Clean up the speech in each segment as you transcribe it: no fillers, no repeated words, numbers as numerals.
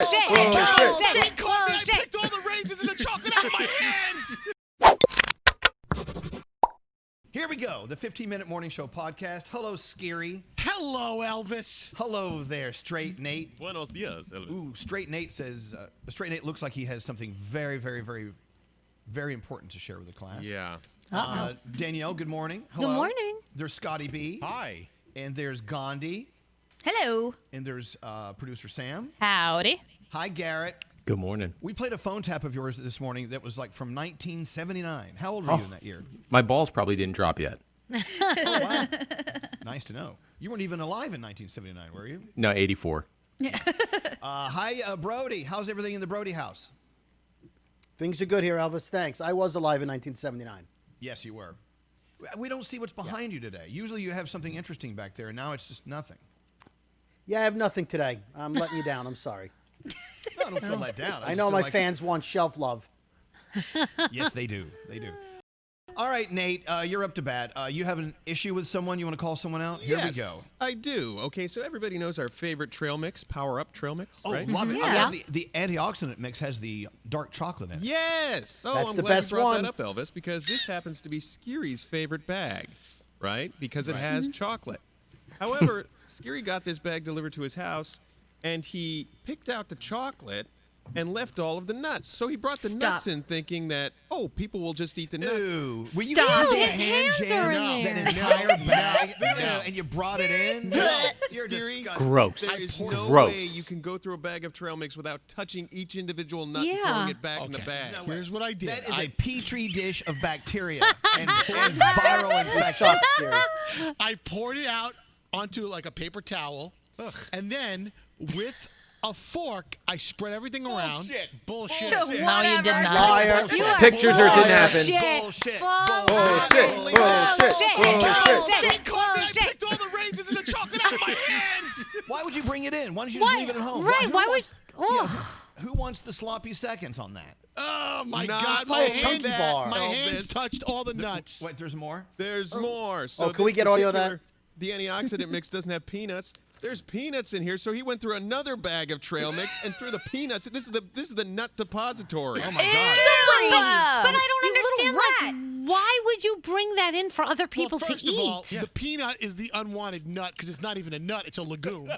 I picked all the raisins and the chocolate out of my hands. Here we go, the 15-minute morning show podcast. Hello, Skeery. Hello, Elvis. Hello there, Straight Nate. Buenos dias, Elvis. Ooh, Straight Nate says, Straight Nate looks like he has something very, very, very, very important to share with the class. Yeah. Danielle, good morning. Hello. Good morning. There's Scotty B. Hi. And there's Gandhi. Hello. And there's producer Sam. Howdy. Hi, Garrett. Good morning. We played a phone tap of yours this morning that was like from 1979. How old were you in that year? My balls probably didn't drop yet. Oh, wow. Nice to know. You weren't even alive in 1979, were you? No, 84. Hi, Brody. How's everything in the Brody house? Things are good here, Elvis. Thanks. I was alive in 1979. Yes, you were. We don't see what's behind you today. Usually you have something interesting back there, and now it's just nothing. Yeah, I have nothing today. I'm letting you down. I'm sorry. No, I don't feel let down. I know my fans want shelf love. Yes, they do. They do. All right, Nate, you're up to bat. You have an issue with someone? You want to call someone out? Here we go. I do. Okay, so everybody knows our favorite trail mix, Power Up trail mix, Oh, right? love it. I Yeah. love the antioxidant mix has the dark chocolate in it. Yes. Oh, That's I'm the glad best you brought one. that up, Elvis, because this happens to be Skeery's favorite bag, right? Because it has chocolate. However, Skeery got this bag delivered to his house, and he picked out the chocolate and left all of the nuts. So he brought the nuts in thinking that, oh, people will just eat the nuts. Ooh. Were you Stop. using a His hand hands jam are in that there. entire bag No. and you brought it in? You're Skeery. disgusting. Gross. There is no Gross. way you can go through a bag of trail mix without touching each individual nut and Yeah. throwing it back in the Okay. bag. No way. Here's what I did. That is a petri dish of bacteria and viral infection. Sucks, Gary. I poured it out onto like a paper towel, and then with a fork, I spread everything around. Bullshit. Bullshit. No, you did not. Liar. You are Pictures or it didn't happen. Bullshit. Bullshit. Bullshit. I picked all the raisins and the chocolate out of my hands. Why would you bring it in? Why don't you just leave it at home? Right, Who why would... wants- Who wants the sloppy seconds on that? Oh, my Not God. my My hands- hands, bar. my Elvis. hands touched all the nuts. Wait, there's more? There's more. So can we this get audio of that? particular- The antioxidant mix doesn't have peanuts. There's peanuts in here, so he went through another bag of trail mix and threw the peanuts. This is the nut depository. Oh, my God. But I don't understand, like, why would you bring that in for other people Well, first to of all, eat? the peanut is the unwanted nut because it's not even a nut; it's a legume.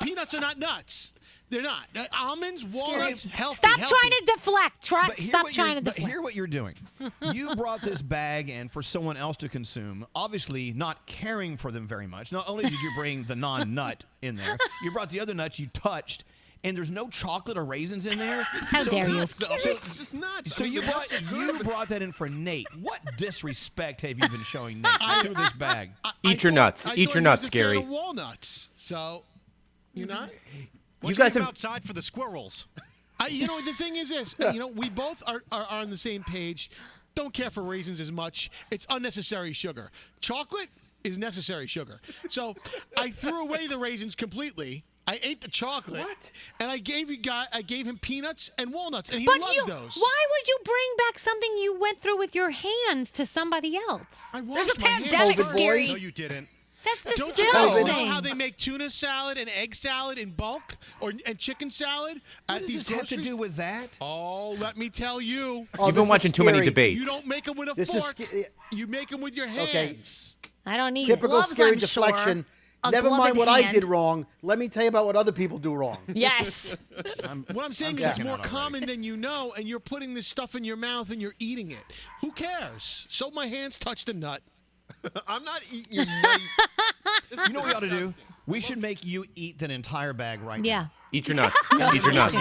Peanuts are not nuts. They're not. Almonds, walnuts, healthy. Stop healthy. trying to deflect. But hear Stop what trying to you're- but deflect. hear what you're doing. You brought this bag in for someone else to consume, obviously not caring for them very much. Not only did you bring the non-nut in there, you brought the other nuts you touched, and there's no chocolate or raisins in there. How dare you? Nuts, Elvis. It's just nuts. So I mean, you the brought nuts are good, you but- brought that in for Nate. What disrespect have you been showing Nate through this bag? Eat your nuts. I Eat thought your he nuts, was a fan Skeery. of walnuts. So, you're not? You guys have... outside for the squirrels. The thing is this. We both are on the same page. Don't care for raisins as much. It's unnecessary sugar. Chocolate is necessary sugar. So I threw away the raisins completely. I ate the chocolate. What? And I gave him peanuts and walnuts, and he But loves you, those. why would you bring back something you went through with your hands to somebody else? I There's a washed my hands pandemic, first. COVID boy. Skeery. No, you didn't. That's Don't you guys disgusting. know how they make tuna salad and egg salad in bulk, and chicken salad What at does these this have to groceries? do with that? Oh, let me tell you. Oh, You've this been is watching too many scary. debates. You don't make them with a This is fork. You make them with your Okay. hands. I don't need Typical gloves, scary I'm deflection. Sure. A Never mind gloved what I hand. did wrong. Let me tell you about what other people do wrong. Yes. What I'm saying is I'm it's checking more out already. common than you know, and you're putting this stuff in your mouth and you're eating it. Who cares? So my hands touched a nut. I'm not eating your nutty. You know what we ought to do? We should make you eat that entire bag right Yeah. now. Eat your nuts. Eat your nuts.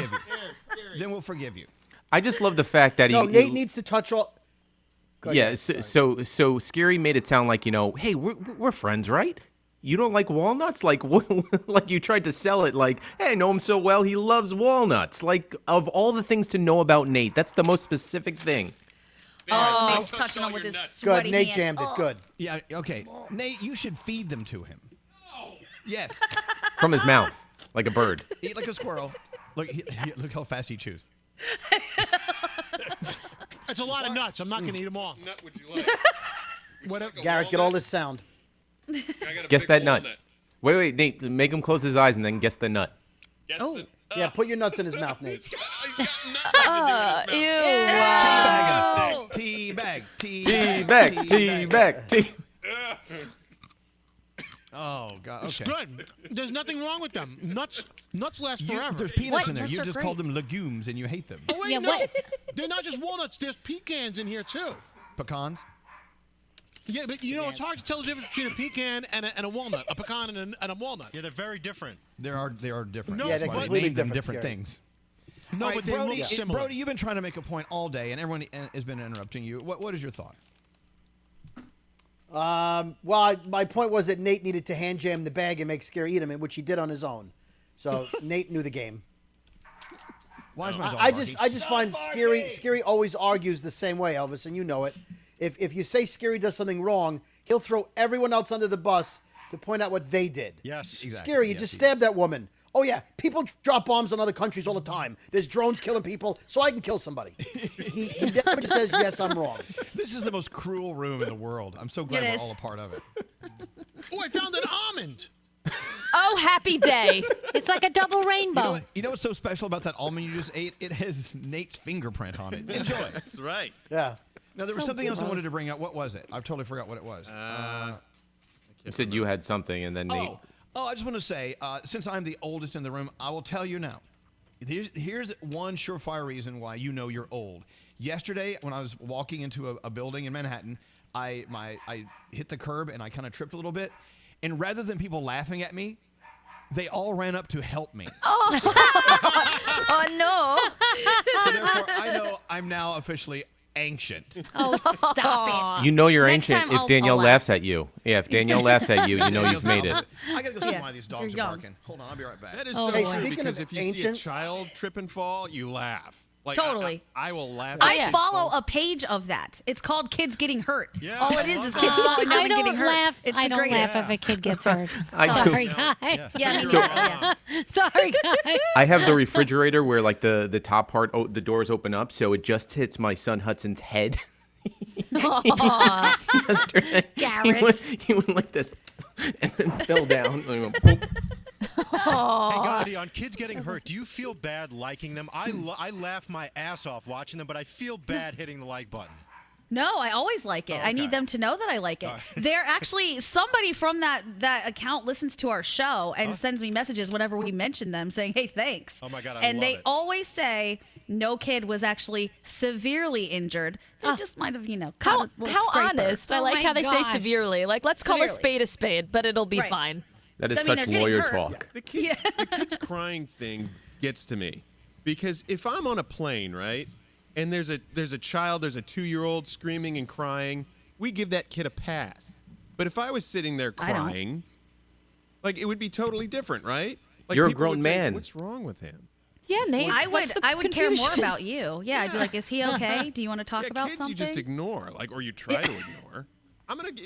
Then we'll forgive you. I just love the fact that No, he... Nate needs to touch all. Go Yeah, ahead. so Skeery made it sound like, hey, we're friends, right? You don't like walnuts? Like, like you tried to sell it like, hey, I know him so well, he loves walnuts. Like, of all the things to know about Nate, that's the most specific thing. Oh, Nate's touching him with his Good. sweaty Nate hand. jammed it. Good. Yeah, okay. Nate, you should feed them to him. Yes. From his mouth, like a bird. Eat like a squirrel. Look, look how fast he chews. It's a lot of nuts. I'm not going to eat them all. Nut would you like? Whatever. Garrett, get all this sound. Guess that nut. Wait, Nate, make him close his eyes and then guess the nut. Guess Oh. the Yeah, put your nuts in his mouth, Nate. He's got nuts in his mouth. Teabag. Teabag. Oh, God. It's Okay. good. There's nothing wrong with them. Nuts last forever. There's peanuts in there. Nuts You are just great. called them legumes, and you hate them. Oh, wait, Yeah, no. what? They're not just walnuts. There's pecans in here, too. Pecans? Yeah, but it's hard to tell the difference between a pecan and a walnut. A pecan and a walnut. Yeah, they're very different. They are different. No, Yeah, That's they're why we completely named them different, different Skeery. things. No, All right, but they Brody, look similar. Brody, you've been trying to make a point all day, and everyone has been interrupting you. What is your thought? Well, my point was that Nate needed to hand jam the bag and make Skeery eat him, which he did on his own. So Nate knew the game. Why is my dog I barking? just find Skeery always argues the same way, Elvis, and you know it. If you say Skeery does something wrong, he'll throw everyone else under the bus to point out what they did. Yes. Exactly. Skeery, you Yes, just he stabbed that woman. Oh, yeah, people drop bombs on other countries all the time. There's drones killing people, so I can kill somebody. he never just says, yes, I'm wrong. This is the most cruel room in the world. I'm so glad It we're is. all a part of it. Oh, I found an almond. Oh, happy day. It's like a double rainbow. You know what's so special about that almond you just ate? It has Nate's fingerprint on it. Enjoy. That's right. Yeah. Now, there was something else I wanted to bring up. What was it? I've totally forgot what it was. You said you had something, and then Nate. I just want to say, since I'm the oldest in the room, I will tell you now. Here's one surefire reason why you know you're old. Yesterday, when I was walking into a building in Manhattan, I hit the curb and I kind of tripped a little bit. And rather than people laughing at me, they all ran up to help me. Oh, no. So therefore, I know I'm now officially ancient. Oh, stop it. You know you're Next ancient time if I'll Danielle laugh. laughs at you. Yeah, if Danielle laughs at you, you know you've made it. I gotta go see Yeah, why these dogs you're are young. barking. Hold on, I'll be right back. That is Oh, so boy. true Speaking because of if you see a ancient- child trip and fall, you laugh. Like, Totally. I will laugh. I at kids follow fall. a page of that. It's called Kids Getting Hurt. Yeah, All I it is love is that. kids falling down I and getting don't hurt. laugh. It's I the don't greatest. laugh if a kid gets hurt. I do. Sorry, guys. Yeah, me So- neither. Yeah. Sorry, guys. I have the refrigerator where like the top part, the doors open up, so it just hits my son Hudson's head. Yesterday, Garrett. he went like this, and then fell down. And he went, boop. Hey, Gandhi, on kids getting hurt, do you feel bad liking them? I laugh my ass off watching them, but I feel bad hitting the like button. No, I always like it. I need okay. them to know that I like it. They're actually somebody from that account listens to our show and sends me messages whenever we mention them saying, "Hey, thanks." Oh my God, I And love they it. always say no kid was actually severely injured. They just might have, caught How, a little how scraper. honest. I Oh like my how they say gosh. severely. Like, let's call Severely. a spade, but it'll be Right. fine. That is I mean, such they're getting lawyer hurt. talk. The kids crying thing gets to me because if I'm on a plane, right, and there's a child, there's a 2-year-old screaming and crying, we give that kid a pass. But if I was sitting there I don't. crying, like it would be totally different, right? Like You're a people grown would say, man. What's wrong with him? Yeah, Nate. I what's would the care more confusion? about you. Yeah, I'd be like, "Is he okay? Do you want to talk Yeah, about kids something?" you just ignore, like, or you try to ignore.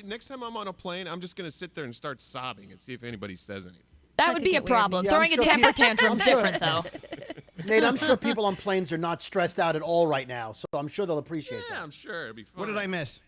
Next time I'm on a plane, I'm just gonna sit there and start sobbing and see if anybody says anything. That That would could be a get weird. problem. Yeah, Throwing I'm a sure- temper tantrum's I'm sure- different, though. Nate, I'm sure people on planes are not stressed out at all right now, so I'm sure they'll appreciate Yeah, that. I'm sure it'll be fun. What did I miss?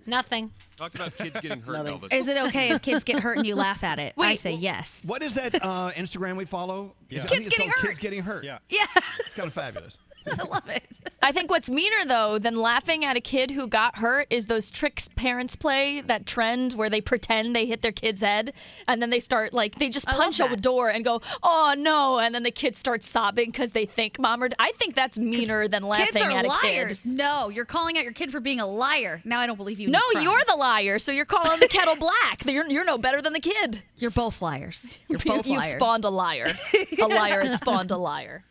Nothing. Talked about kids getting hurt, Nothing. Elvis. Is it okay if kids get hurt and you laugh at it? I Wait, say yes. What is that Instagram we follow? Yeah. I think Kids it's Getting called Hurt. Kids Getting Hurt. Yeah. Yeah, It's kind of fabulous. I love it. I think what's meaner, though, than laughing at a kid who got hurt is those tricks parents play, that trend where they pretend they hit their kid's head and then they start, they just I love punch a that. door and go, "Oh, no," and then the kid starts sobbing because they think mom or I think that's meaner than laughing Kids are at a liars. kid. No, you're calling out your kid for being a liar. Now I don't believe you. No, Crime. you're the liar, so you're calling the kettle black. You're no better than the kid. You're both liars. You're both You've liars. spawned a liar. A liar has spawned a liar.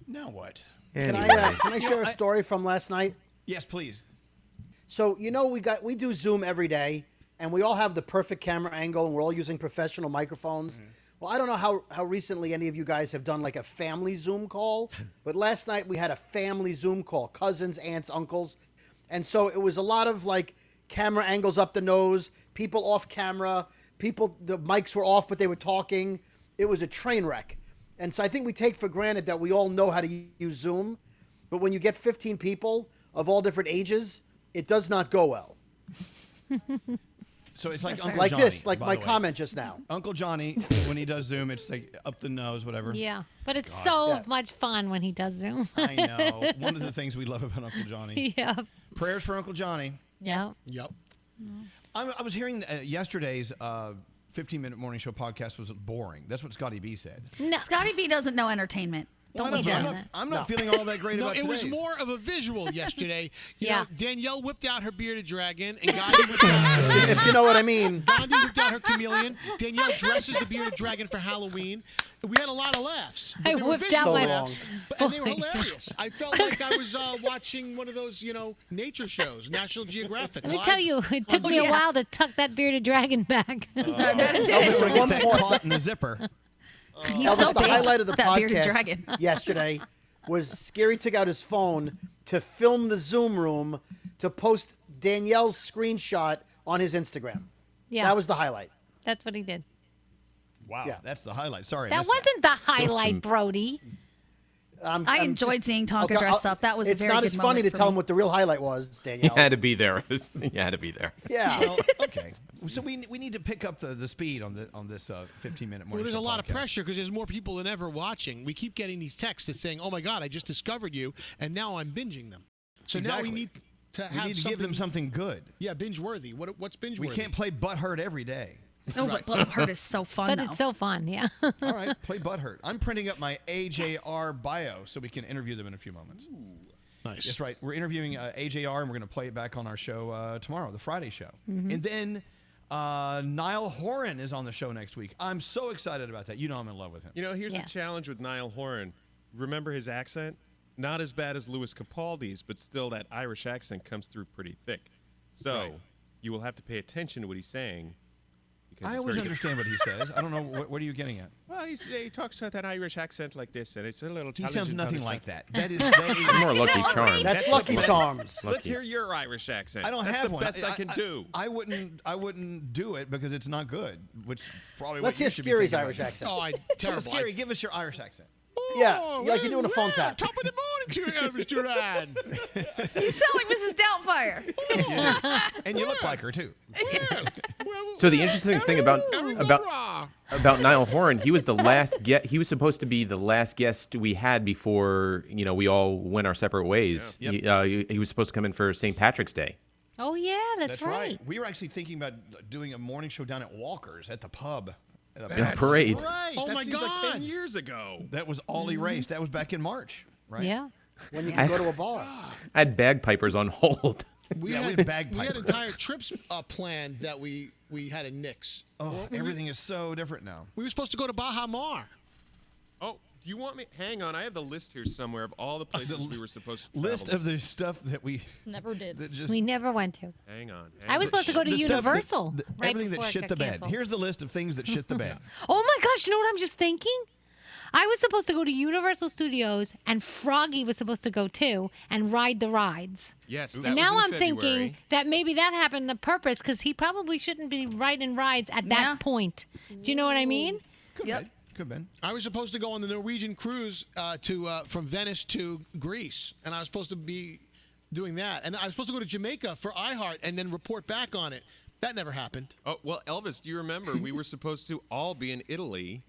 Now what? Can Anyway. I share a story from last night? Yes, please. So we do Zoom every day, and we all have the perfect camera angle, and we're all using professional microphones. Well, I don't know how recently any of you guys have done like a family Zoom call, but last night we had a family Zoom call, cousins, aunts, uncles, and so it was a lot of like camera angles up the nose, people off camera, the mics were off but they were talking. It was a train wreck. And so I think we take for granted that we all know how to use Zoom, but when you get 15 people of all different ages, it does not go well. So it's like That's Uncle Like Johnny. this, like by my the way. comment just now. Uncle Johnny, when he does Zoom, it's like up the nose, whatever. Yeah, but it's so Yeah. much fun when he does Zoom. I know. One of the things we love about Uncle Johnny. Yeah. Prayers for Uncle Johnny. Yeah. Yep. I was hearing yesterday's 15-minute morning show podcast was boring. That's what Scotty B said. No. Scotty B doesn't know entertainment. Don't Well, listen I'm to not, him. I'm not feeling all that great No, about it was today's. more of a visual yesterday. You Yeah. know, Danielle whipped out her bearded dragon, and Gandhi whipped out If you know what I mean. Gandhi whipped out her chameleon. Danielle dresses the bearded dragon for Halloween. We had a lot of laughs. But I they were whipped visual out my- laughs, and they were hilarious. I felt like I was watching one of those, nature shows, National Geographic. Let me live. tell you, it took me a yeah. while to tuck that bearded dragon back. Elvis, at one That point, caught in the zipper. He's Elvis, so the big, highlight of the that bearded podcast dragon. yesterday was Skeery took out his phone to film the Zoom room to post Danielle's screenshot on his Instagram. Yeah, That was the highlight. that's what he did. Wow, Yeah. that's the highlight. Sorry, I That missed wasn't the highlight, Brody. I enjoyed seeing Tonka Okay, dressed up. That was a It's very not good as funny moment to for tell me. him what the real highlight was, You Danielle. had to be there. You had to be there. Yeah. Well, okay. So we need to pick up the speed on this 15-minute morning Well, there's show a lot of podcast. pressure because there's more people than ever watching. We keep getting these texts that saying, "Oh my God, I just discovered you, and now I'm binging them." So Exactly. now we need to We have need to give them something good. Yeah, binge worthy. What's binge We worthy? can't play Butthurt every day. No, but Butthurt is so fun, But though. it's so fun, yeah. All right, play Butthurt. I'm printing up my AJR bio so we can interview them in a few moments. Nice. That's right. We're interviewing AJR, and we're going to play it back on our show tomorrow, the Friday show. Mm-hmm. And then Niall Horan is on the show next week. I'm so excited about that. You know I'm in love with him. Here's Yeah. the challenge with Niall Horan. Remember his accent? Not as bad as Louis Capaldi's, but still that Irish accent comes through pretty thick. So Right. you will have to pay attention to what he's saying. Because I it's always very understand what he says. I don't know. What are you getting at? Well, he talks with that Irish accent like this, and it's a little He challenging sounds to nothing understand. like that. That is More Lucky Charms. That's Lucky Charms. Let's hear your Irish accent. I don't That's have the one. best I can do. I wouldn't do it because it's not good. Which probably Let's what you hear should be Skeery's thinking Irish about. accent. Oh, terrible. Scary, give us your Irish accent. Yeah, like you're doing a phone tap. Top of the morning to you, Elvis Duran. You sound like Mrs. Doubtfire. And you look like her too. So the interesting thing about Niall Horan, he was the last he was supposed to be the last guest we had before we all went our separate ways. Yeah. He was supposed to come in for St. Patrick's Day. Oh, yeah, that's right. We were actually thinking about doing a morning show down at Walker's at the pub. At a In Pat's. parade. Right. Oh that my seems like God. 10 years ago. That was all erased. That was back in March, right? Yeah. When you can go to a bar. I had bagpipers on hold. We Yeah, we had had bagpipers. We had entire trips planned that we had in Nix. Oh, everything is so different now. We were supposed to go to Baja Mar. Oh, do you want me? Hang on. I have the list here somewhere of all the places we were supposed to List travel of the stuff that we Never did. that just We never went to. Hang on. I was supposed to go to the stuff that- Universal right everything that before it shit got the bed. canceled. Here's the list of things that shit the bed. Oh my gosh, you know what I'm just thinking? I was supposed to go to Universal Studios, and Froggy was supposed to go too and ride the rides. Yes, that And was now in I'm February. thinking that maybe that happened on purpose because he probably shouldn't be riding rides at that Yeah. point. Do you know what I mean? Could Yep. be. Could been. I was supposed to go on the Norwegian cruise from Venice to Greece, and I was supposed to be doing that. And I was supposed to go to Jamaica for iHeart and then report back on it. That never happened. Oh, well, Elvis, do you remember we were supposed to all be in Italy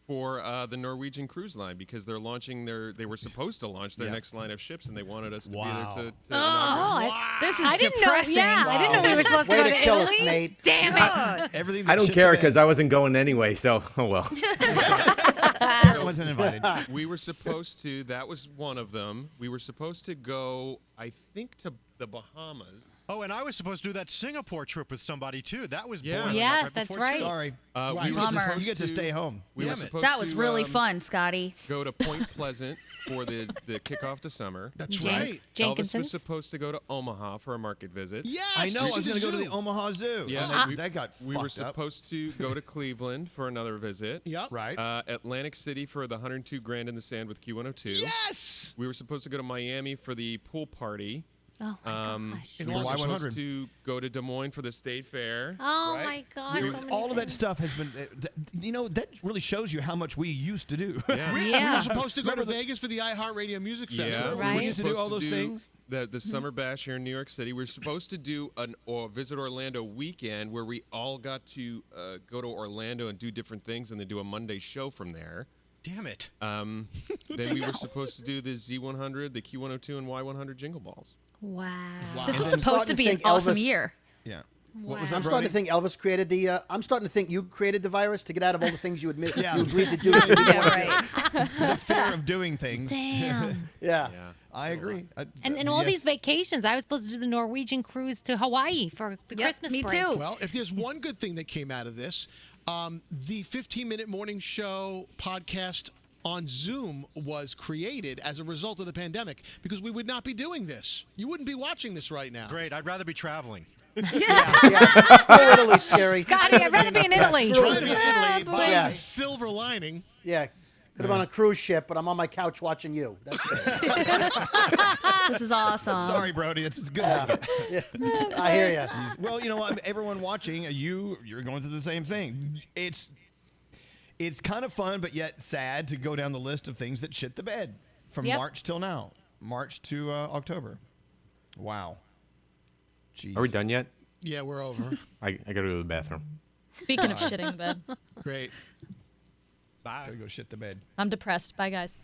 for the Norwegian cruise line because they're launching they were supposed to launch their Yeah. next line of ships, and they wanted us to Wow. be there to Oh, inaugurate. This is I didn't depressing. know. Yeah, I didn't know we were supposed Way to go to to kill us, Italy. Nate. Damn it! Everything. That I don't shit care the bed. because I wasn't going anyway, so oh well. I wasn't invited. We were supposed to. That was one of them. We were supposed to go, I think, to the Bahamas. Oh, and I was supposed to do that Singapore trip with somebody too. That was Yeah. boiling up Yes, right that's before, right. too. Sorry. We were Bummer. supposed You get to stay home. We were Damn it. supposed That was to, really fun, Scotty. Go to Point Pleasant for the kickoff to summer. That's Jenks- right. Elvis was Jenkinson's. supposed to go to Omaha for a market visit. Yes, I know. I see was going to go to zoo. the Omaha Zoo. Yeah, And we- that got We were fucked up. supposed to go to Cleveland for another visit. Yep. Right. Atlantic City for the 102 Grand in the Sand with Q102. Yes. We were supposed to go to Miami for the pool party. Oh my gosh. We In were Y100. supposed to go to Des Moines for the state fair. Oh right? my gosh. So many All of that things. stuff has been, that really shows you how much we used to do. Yeah. We Yeah. were supposed to go to Vegas for the iHeartRadio Music Yeah, Festival. Right. we used to were do all supposed those to do things. the summer bash here in New York City. We were supposed to do or visit Orlando weekend where we all got to go to Orlando and do different things and then do a Monday show from there. Damn it. Then we were supposed to do the Z100, the Q102, and Y100 Jingle Balls. Wow. This was I'm supposed starting to to be an think awesome Elvis- year. Yeah. Wow. was that, I'm starting to Brody? think Elvis created the. I'm starting to think you created the virus to get out of all the things you admit Yeah. you agreed to do. Yeah, right. The fear of doing things. Damn. Yeah. I agree. And all yes. these vacations, I was supposed to do the Norwegian cruise to Hawaii for the Yep, Christmas me break. too. Well, if there's one good thing that came out of this, the 15-minute morning show podcast on Zoom was created as a result of the pandemic because we would not be doing this. You wouldn't be watching this right now. Great. I'd rather be traveling. Yeah. Screw Italy, Scary. Scotty, I'd rather be in Italy. Screw Trying to be in Italy, but Yeah. the silver lining. Yeah. Could have been on a cruise ship, but I'm on my couch watching you. That's great. This is awesome. Sorry, Brody. It's as good as it gets. I hear you. Well, you know what? Everyone watching, you're going through the same thing. It's kind of fun, but yet sad to go down the list of things that shit the bed from Yep. March till now. March to October. Wow. Jeez. Are we done yet? Yeah, we're over. I gotta go to the bathroom. Speaking of shitting the bed, Great. Gotta go shit the bed. I'm depressed. Bye, guys.